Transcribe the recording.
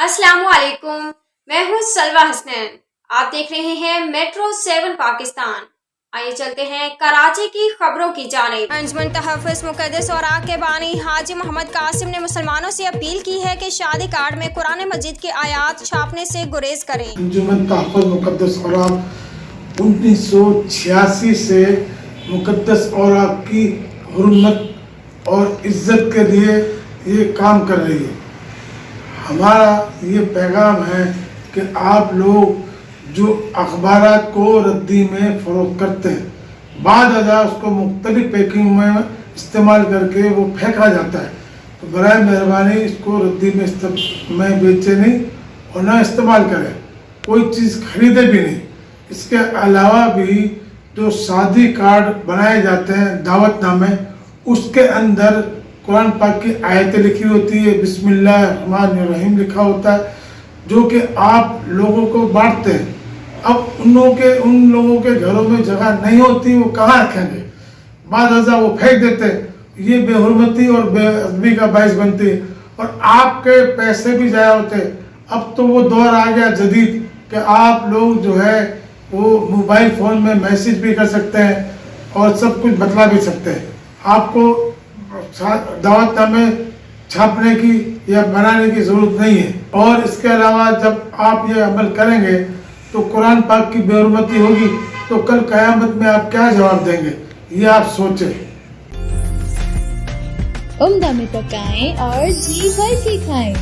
السلام علیکم، میں ہوں سلوہ حسنین۔ آپ دیکھ رہے ہیں میٹرو 7 پاکستان۔ آئیے چلتے ہیں کراچی کی خبروں کی جانب۔ انجمن تحفظ مقدس اوراق کے بانی حاجی محمد قاسم نے مسلمانوں سے اپیل کی ہے کہ شادی کارڈ میں قرآن مجید کی آیات چھاپنے سے گریز کریں۔ انجمن تحفظ مقدس اوراق 1986 سے مقدس اوراق کی حرمت اور عزت کے لیے یہ کام کر رہی ہے۔ ہمارا یہ پیغام ہے کہ آپ لوگ جو اخبارات کو ردی میں فروخت کرتے ہیں، بعد ازاں اس کو مختلف پیکنگ میں استعمال کر کے وہ پھینکا جاتا ہے، تو برائے مہربانی اس کو ردی میں بیچے نہیں اور نہ استعمال کریں، کوئی چیز خریدے بھی نہیں۔ اس کے علاوہ بھی جو شادی کارڈ بنائے جاتے ہیں دعوت نامے، اس کے اندر قرآن پاک کی آیتیں لکھی ہوتی ہے، بسم اللہ الرحمن الرحیم لکھا ہوتا ہے، جو کہ آپ لوگوں کو بانٹتے ہیں۔ اب ان لوگوں کے گھروں میں جگہ نہیں ہوتی، وہ کہاں رکھیں گے؟ بعد ازاں وہ پھینک دیتے ہیں۔ یہ بے حرمتی اور بے ادبی کا باعث بنتی ہے اور آپ کے پیسے بھی ضائع ہوتے ہیں۔ اب تو وہ دور آ گیا جدید کہ آپ لوگ جو ہے وہ موبائل فون میں میسج بھی کر سکتے ہیں اور سب کچھ بتلا بھی سکتے ہیں۔ آپ کو دعوت نامے چھاپنے کی یا بنانے کی ضرورت نہیں ہے۔ اور اس کے علاوہ جب آپ یہ عمل کریں گے تو قرآن پاک کی بے حرمتی ہوگی تو کل قیامت میں آپ کیا جواب دیں گے؟ یہ آپ سوچیں۔ عمدہ میں پکائیں اور جی بھر کے کھائیں۔